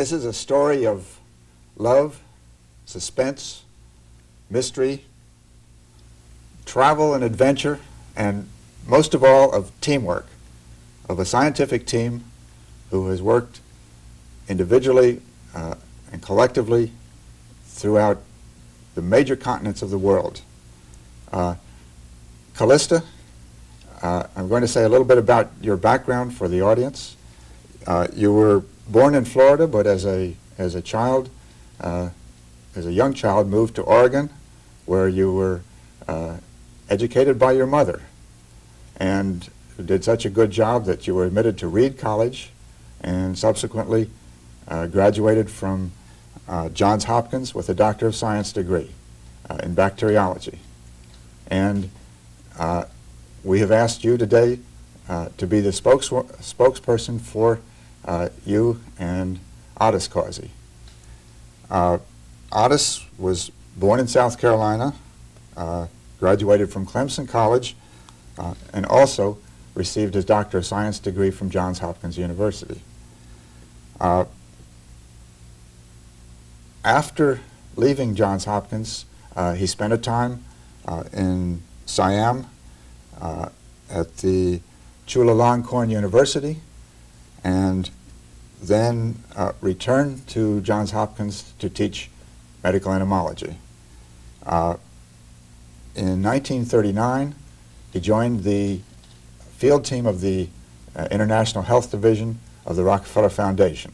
This is a story of love, suspense, mystery, travel and adventure, and most of all of teamwork, of a scientific team who has worked individually and collectively throughout the major continents of the world. Calista, I'm going to say a little bit about your background for the audience. You were born in Florida, but as a child, as a young child, moved to Oregon, where you were educated by your mother, and did such a good job that you were admitted to Reed College, and subsequently graduated from Johns Hopkins with a Doctor of Science degree in bacteriology. And we have asked you today to be the spokesperson for you and Calista Causey. Otis was born in South Carolina, graduated from Clemson College, and also received his Doctor of Science degree from Johns Hopkins University. After leaving Johns Hopkins, he spent a time in Siam at the Chulalongkorn University, and then returned to Johns Hopkins to teach medical entomology. In 1939, he joined the field team of the International Health Division of the Rockefeller Foundation.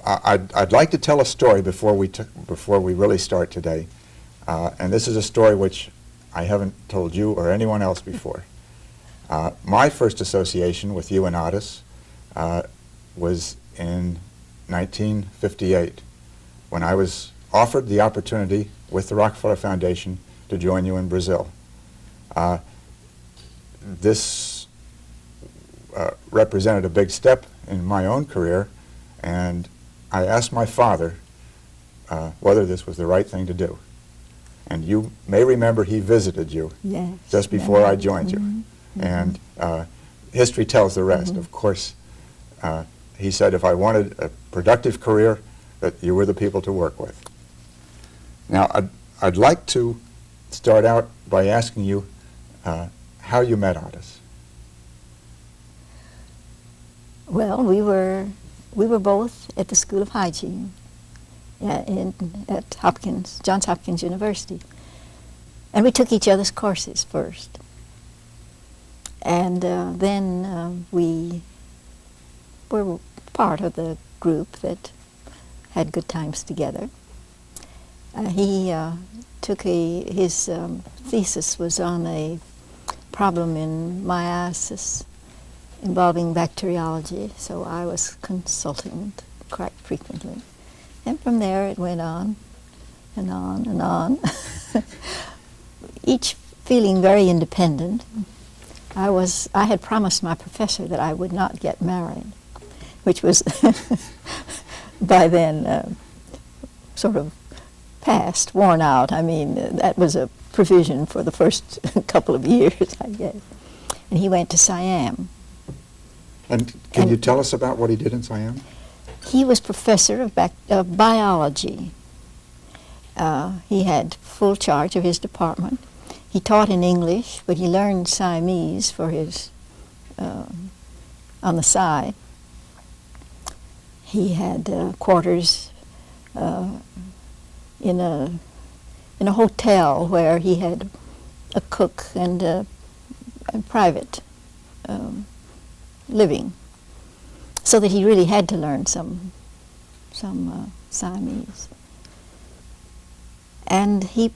I'd like to tell a story before we really start today, and this is a story which I haven't told you or anyone else before. My first association with you and Otis was in 1958, when I was offered the opportunity with the Rockefeller Foundation to join you in Brazil. This represented a big step in my own career, and I asked my father whether this was the right thing to do. And you may remember he visited you just before I joined you. And history tells the rest. Of course, he said if I wanted a productive career, that you were the people to work with. Now, I'd like to start out by asking you how you met Otis. Well, we were both at the School of Hygiene at Hopkins, Johns Hopkins University, and we took each other's courses first, and then we were part of the group that had good times together. He took his thesis was on a problem in myiasis involving bacteriology, so I was consulting quite frequently. And from there it went on and on and on, each feeling very independent. I had promised my professor that I would not get married, which was by then sort of past, worn out. I mean, that was a provision for the first couple of years, I guess. And he went to Siam. And can you tell us about what he did in Siam? He was professor of biology. He had full charge of his department. He taught in English, but he learned Siamese for his, on the side. He had quarters in a hotel where he had a cook and a private living, so that he really had to learn some Siamese. And he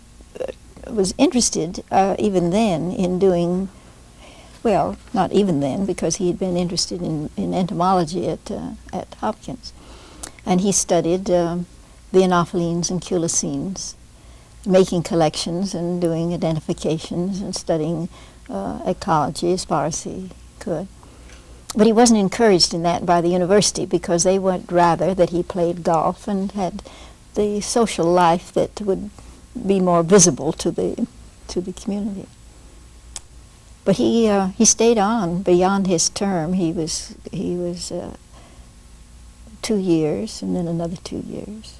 was interested even then in doing, well, not even then, because he had been interested in entomology at Hopkins. And he studied the anophelines and culicines, making collections and doing identifications and studying ecology as far as he could. But he wasn't encouraged in that by the university, because they would rather that he played golf and had the social life that would be more visible to the community. But he stayed on beyond his term. He was 2 years, and then another 2 years,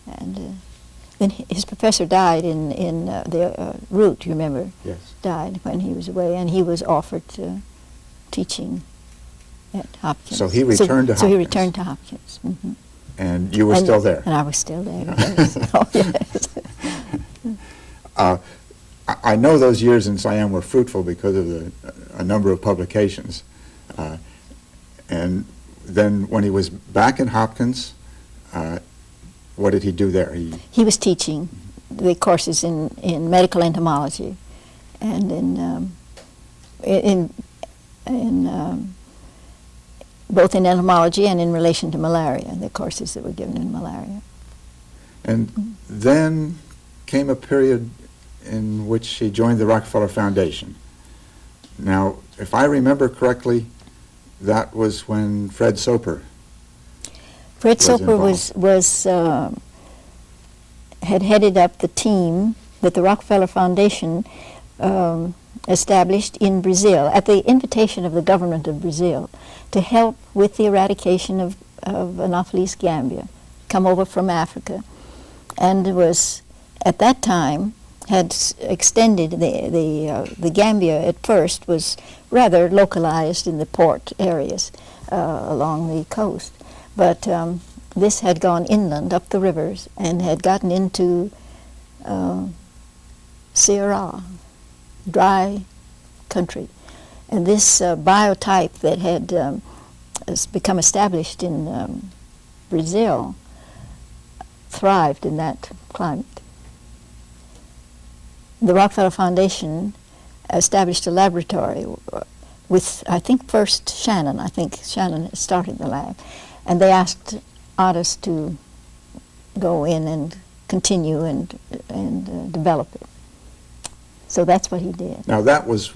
and then his professor died in the Root. You remember? Yes. Died when he was away, and he was offered teaching at Hopkins. So he returned to Hopkins. So he returned to Hopkins. Mm-hmm. And you were still there. And I was still there. Yes. Oh, yes. I know those years in Siam were fruitful because of a number of publications. And then when he was back in Hopkins, what did he do there? He was teaching the courses in medical entomology and in both in entomology and in relation to malaria, the courses that were given in malaria. And then came a period in which he joined the Rockefeller Foundation. Now, if I remember correctly, that was when Fred Soper had headed up the team that the Rockefeller Foundation established in Brazil at the invitation of the government of Brazil to help with the eradication of Anopheles gambia, come over from Africa, and was at that time had extended the gambia at first was rather localized in the port areas along the coast, but this had gone inland up the rivers and had gotten into Ceará, dry country. And this biotype that had has become established in Brazil thrived in that climate. The Rockefeller Foundation established a laboratory with, I think, first Shannon. I think Shannon started the lab. And they asked Otis to go in and continue and develop it. So that's what he did. Now that was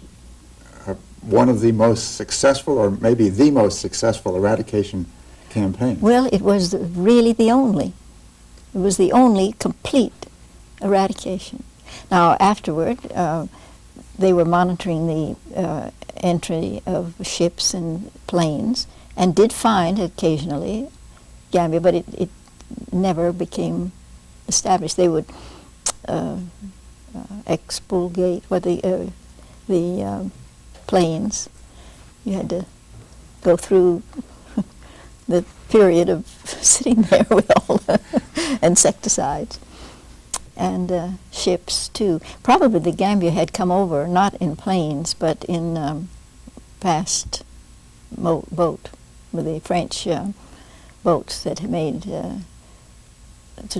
one of the most successful, or maybe the most successful eradication campaign. Well, it was really the only. It was the only complete eradication. Now afterward, they were monitoring the entry of ships and planes and did find occasionally gambia, but it never became established. They would expurgate the planes. You had to go through the period of sitting there with all the insecticides. And ships too. Probably the gambia had come over not in planes, but in fast boat with the French boats that had made the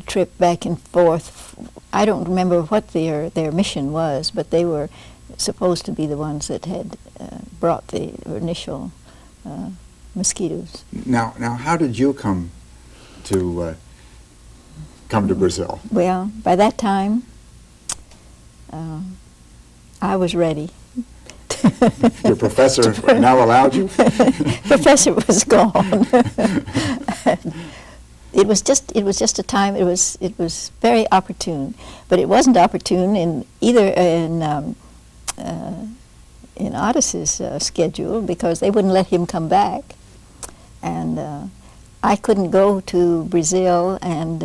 trip back and forth. I don't remember what their mission was, but they were supposed to be the ones that had brought the initial mosquitoes. Now, how did you come to Brazil? Well, by that time, I was ready. Your professor now allowed you? Professor was gone. It was just a time. It was very opportune, but it wasn't opportune in either in Otis's schedule, because they wouldn't let him come back, and I couldn't go to Brazil and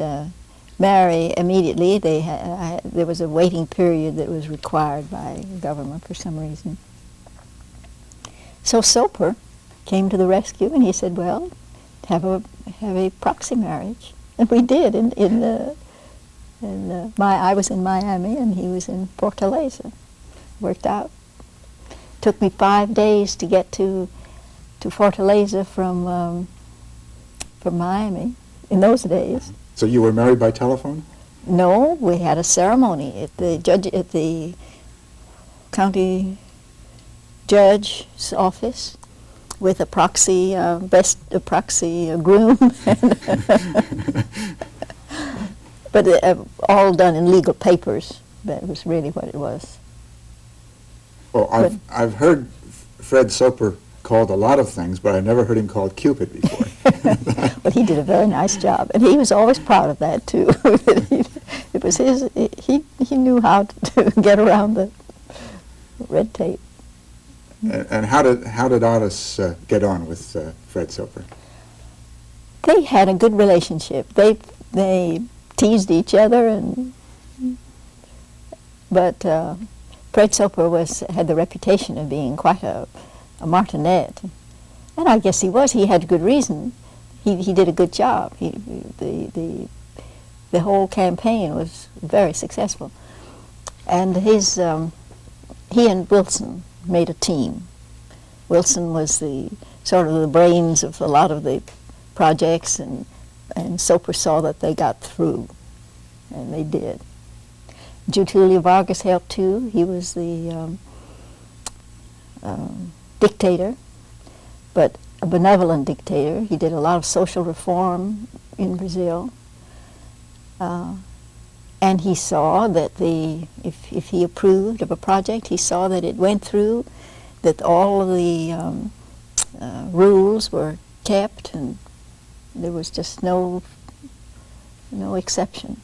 marry immediately. There was a waiting period that was required by the government for some reason. So Soper came to the rescue, and he said, "Well, have a proxy marriage," and we did. I was in Miami, and he was in Fortaleza. Worked out. Took me 5 days to get to Fortaleza from Miami in those days. So you were married by telephone? No, we had a ceremony at the county judge's office with a proxy groom, but all done in legal papers. That was really what it was. Well, I've heard Fred Soper called a lot of things, but I never heard him called Cupid before. Well, he did a very nice job, and he was always proud of that too. It was his. He knew how to get around the red tape. And how did artists get on with Fred Soper? They had a good relationship. They teased each other, but Fred Soper had the reputation of being quite a martinet, and I guess he was. He had good reason. He did a good job. The whole campaign was very successful, and he and Wilson made a team. Wilson was the sort of the brains of a lot of the projects, and Soper saw that they got through, and they did. Getulio Vargas helped too. He was the dictator, but a benevolent dictator. He did a lot of social reform in Brazil, and he saw that if he approved of a project, he saw that it went through, that all of the rules were kept, and there was just no exception.